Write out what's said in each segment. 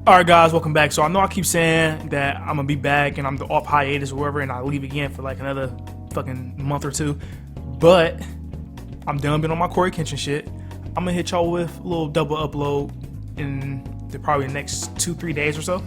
Alright guys, welcome back. So I know I keep saying that I'm gonna be back and I'm off hiatus or whatever, and I'll leave again for like another fucking month or two, but I'm done being on my Corey Kenshin shit. I'm gonna hit y'all with a little double upload in probably the next 2-3 days or so.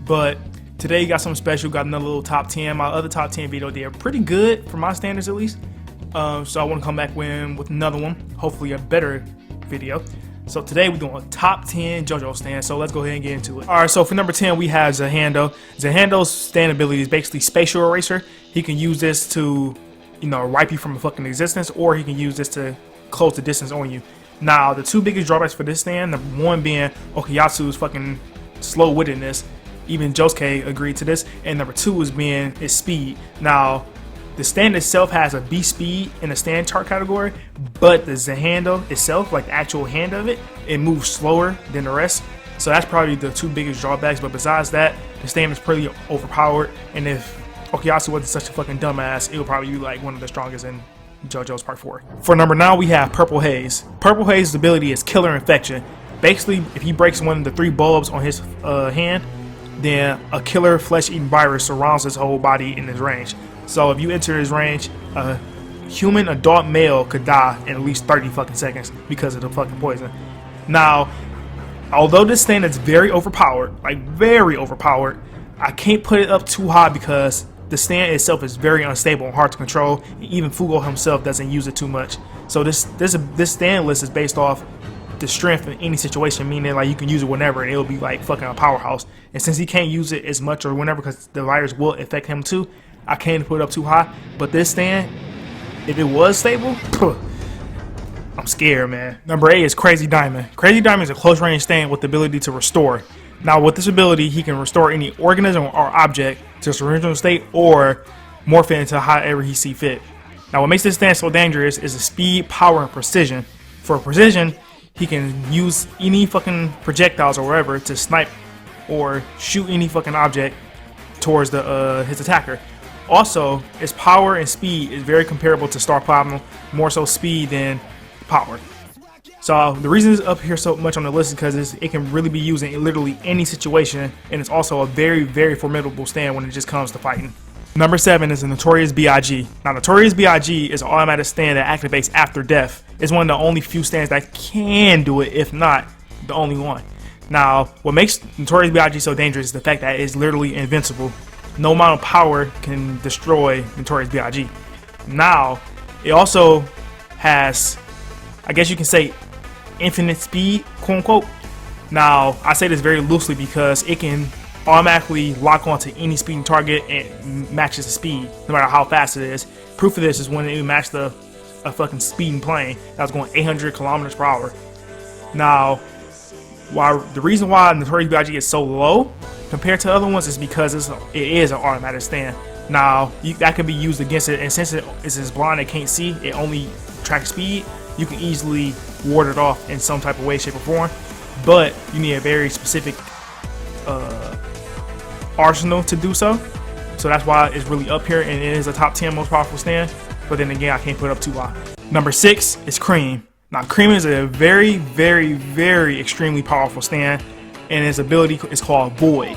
But today got something special, got another little top 10. My other top 10 video, they're pretty good for my standards at least. So I want to come back with another one, hopefully a better video. So today we're doing a top 10 JoJo's stand, so let's go ahead and get into it. Alright, so for number 10 we have Zahando. Zahando's stand ability is basically spatial eraser. He can use this to, wipe you from a fucking existence, or he can use this to close the distance on you. Now, the two biggest drawbacks for this stand, number one being Okuyatsu's fucking slow-wittedness. Even Josuke agreed to this. And number two is being his speed. Now, the stand itself has a B speed in the stand chart category, but the Zahando itself, like the actual hand of it, it moves slower than the rest. So that's probably the two biggest drawbacks. But besides that, the stand is pretty overpowered. And if Okuyatsu wasn't such a fucking dumbass, it would probably be like one of the strongest in JoJo's Part 4. For number 9, we have Purple Haze. Purple Haze's ability is Killer Infection. Basically, if he breaks one of the 3 bulbs on his hand, then a killer flesh-eating virus surrounds his whole body in his range. So if you enter his range, a human adult male could die in at least 30 fucking seconds because of the fucking poison. Now, although this stand is very overpowered, like very overpowered, I can't put it up too high because the stand itself is very unstable and hard to control. Even Fugo himself doesn't use it too much. So this stand list is based off the strength in any situation, meaning like you can use it whenever and it'll be like fucking a powerhouse. And since he can't use it as much or whenever because the virus will affect him too, I can't put it up too high. But this stand, if it was stable, I'm scared, man. Number 8 is Crazy Diamond. Crazy Diamond is a close range stand with the ability to restore. Now with this ability, he can restore any organism or object to its original state or morph it into however he see fit. Now what makes this stand so dangerous is the speed, power, and precision. For precision, he can use any fucking projectiles or whatever to snipe or shoot any fucking object towards his attacker. Also, its power and speed is very comparable to Star Platinum, more so speed than power. So the reason it's up here so much on the list is because it can really be used in literally any situation, and it's also a very, very formidable stand when it just comes to fighting. Number 7 is the Notorious B.I.G. Now, Notorious B.I.G. is an automatic stand that activates after death. It's one of the only few stands that can do it, if not the only one. Now, what makes Notorious B.I.G. so dangerous is the fact that it's literally invincible. No amount of power can destroy Notorious B.I.G. Now, it also has, I guess you can say, infinite speed, quote unquote. Now, I say this very loosely because it can automatically lock onto any speeding target and matches the speed, no matter how fast it is. Proof of this is when it matched a fucking speeding plane that was going 800 kilometers per hour. Now, the reason why Notorious B.I.G. is so low compared to other ones is because it is an automatic stand. Now, that can be used against it, and since it is blind and can't see, it only tracks speed, you can easily ward it off in some type of way, shape, or form. But you need a very specific arsenal to do so. So that's why it's really up here, and it is a top 10 most powerful stand. But then again, I can't put it up too high. Number 6 is Cream. Now, Cream is a very, very, very extremely powerful stand, and his ability is called Void.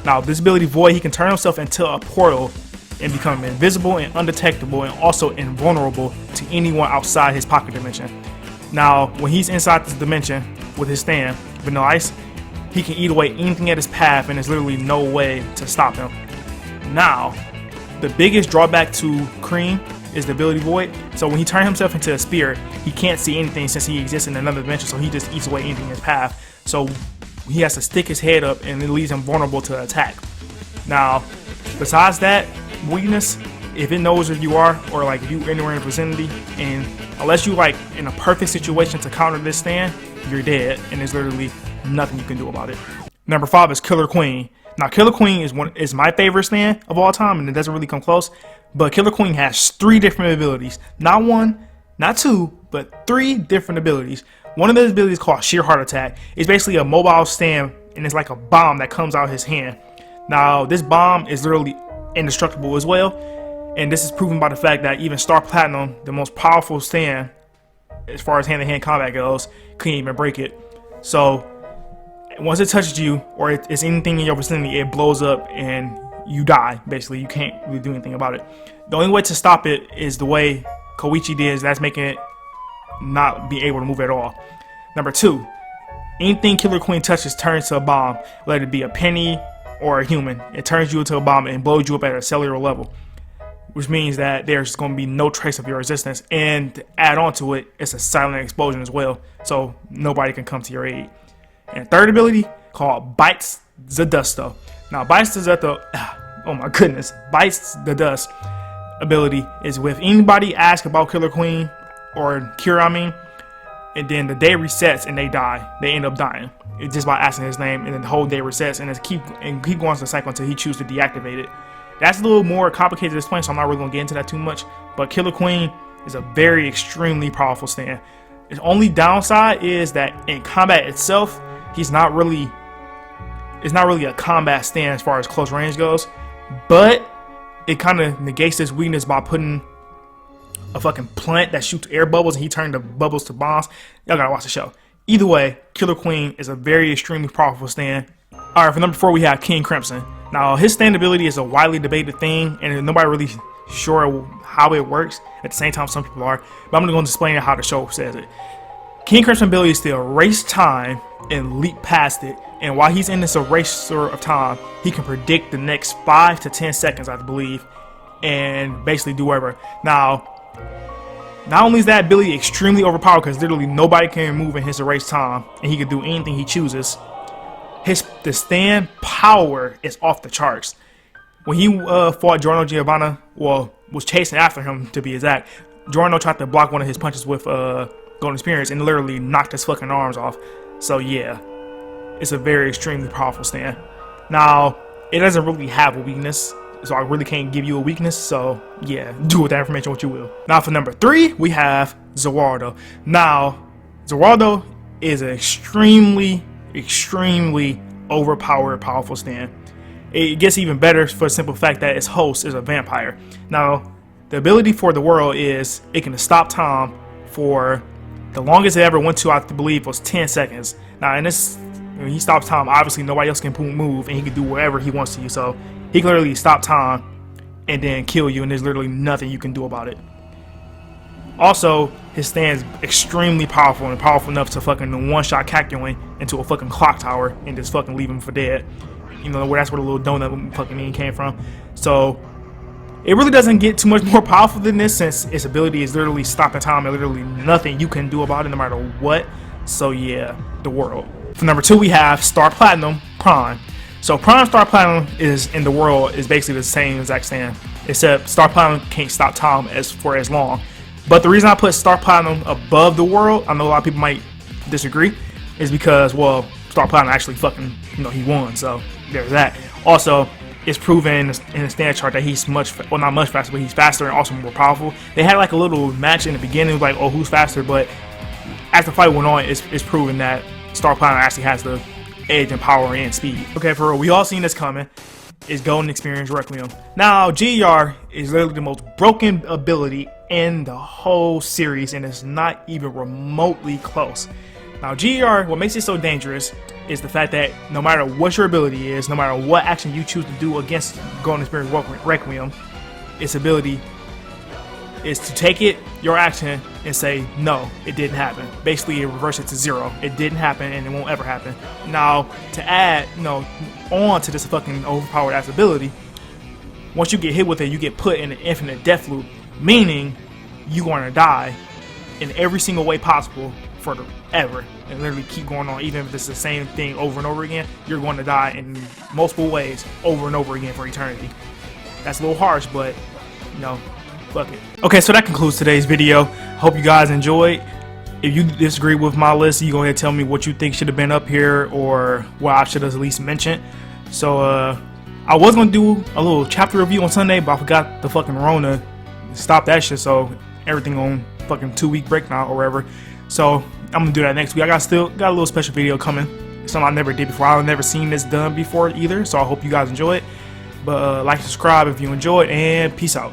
Now, this ability Void, he can turn himself into a portal and become invisible and undetectable and also invulnerable to anyone outside his pocket dimension. Now, when he's inside this dimension with his stand, Vanilla Ice, he can eat away anything at his path and there's literally no way to stop him. Now, the biggest drawback to Cream is the ability Void. So when he turns himself into a spirit, he can't see anything since he exists in another dimension, so he just eats away anything in his path. So he has to stick his head up and it leaves him vulnerable to attack. Now, besides that weakness, if it knows where you are, or like if you're anywhere in the vicinity, and unless you like in a perfect situation to counter this stand, you're dead, and there's literally nothing you can do about it. Number 5 is Killer Queen. Now, Killer Queen is my favorite stand of all time, and it doesn't really come close. But Killer Queen has 3 different abilities. Not 1, not 2, but 3 different abilities. One of those abilities is called Sheer Heart Attack. It's basically a mobile stand, and it's like a bomb that comes out of his hand. Now, this bomb is literally indestructible as well, and this is proven by the fact that even Star Platinum, the most powerful stand as far as hand-to-hand combat goes, couldn't even break it. So Once it touches you, or it's anything in your vicinity, it blows up and you die. Basically, you can't really do anything about it. The only way to stop it is the way Koichi did, is that's making it not be able to move at all. Number 2, anything Killer Queen touches turns to a bomb, whether it be a penny or a human. It turns you into a bomb and blows you up at a cellular level, which means that there's going to be no trace of your resistance. And to add on to it, it's a silent explosion as well, so nobody can come to your aid. And third ability, called Bites the Dust though. Now, Bites the Dust, oh my goodness, Bites the Dust ability is with anybody ask about Killer Queen, or Kira, I mean, and then the day resets and they die. They end up dying. It's just by asking his name, and then the whole day resets, and it's keep going to the cycle until he chooses to deactivate it. That's a little more complicated to explain, so I'm not really going to get into that too much. But Killer Queen is a very extremely powerful stand. His only downside is that in combat itself, it's not really a combat stand as far as close range goes, but it kind of negates this weakness by putting a fucking plant that shoots air bubbles and he turned the bubbles to bombs. Y'all gotta watch the show. Either way, Killer Queen is a very extremely powerful stand. Alright, for number 4 we have King Crimson. Now, his stand ability is a widely debated thing, and nobody really sure how it works. At the same time, some people are, but I'm gonna go and explain how the show says it. King Crimson ability is to erase time and leap past it, and while he's in this eraser of time, he can predict the next 5 to 10 seconds, I believe, and basically do whatever. Now, not only is that ability extremely overpowered, because literally nobody can move in his erased time, and he can do anything he chooses, the stand power is off the charts. When he fought Giorno Giovanna, well, was chasing after him to be exact, Giorno tried to block one of his punches with Golden Experience and literally knocked his fucking arms off. So yeah, it's a very extremely powerful stand. Now, it doesn't really have a weakness, so I really can't give you a weakness, so yeah, do with that information what you will. Now for number 3, we have Zeraldo. Now, Zeraldo is an extremely overpowered, powerful stand. It gets even better for the simple fact that its host is a vampire. Now, the ability for the world is it can stop time for the longest it ever went to, I believe, was 10 seconds. Now, in this, when he stops time, obviously nobody else can move, and he can do whatever he wants to you. So he can literally stop time and then kill you, and there's literally nothing you can do about it. Also, his stand is extremely powerful, and powerful enough to fucking one-shot Kakyoin into a fucking clock tower and just fucking leave him for dead. You know, that's where the little donut fucking name came from. So it really doesn't get too much more powerful than this, since its ability is literally stopping time and literally nothing you can do about it no matter what. So yeah, the world. For number 2, we have Star Platinum Prime. So Prime Star Platinum is in the world is basically the same exact stand, except Star Platinum can't stop time for as long. But the reason I put Star Platinum above the world, I know a lot of people might disagree, is because, well, Star Platinum actually fucking, he won, so there's that. Also, it's proven in the stand chart that he's not much faster, but he's faster and also more powerful. They had like a little match in the beginning, like, oh, who's faster, but as the fight went on, it's proven that Star Platinum actually has the edge in power and speed. Okay, for real, we all seen this coming. Is Golden Experience Requiem. Now, GER is literally the most broken ability in the whole series, and it's not even remotely close. Now, GER, what makes it so dangerous is the fact that no matter what your ability is, no matter what action you choose to do against Golden Experience Requiem, its ability is to take your action, and say, no, it didn't happen. Basically, it reverses it to 0. It didn't happen, and it won't ever happen. Now, to add, on to this fucking overpowered ass ability, once you get hit with it, you get put in an infinite death loop, meaning you're going to die in every single way possible forever, and literally keep going on. Even if it's the same thing over and over again, you're going to die in multiple ways over and over again for eternity. That's a little harsh, but fuck it. Okay, so that concludes today's video. Hope you guys enjoyed. If you disagree with my list, you go ahead and tell me what you think should have been up here, or what I should have at least mentioned. So I was gonna do a little chapter review on Sunday, but I forgot the fucking Rona stop that shit, so everything on fucking 2-week break now or whatever. So I'm gonna do that next week. I got a little special video coming, something I never did before. I've never seen this done before either, so I hope you guys enjoy it. But like, subscribe if you enjoyed, and peace out.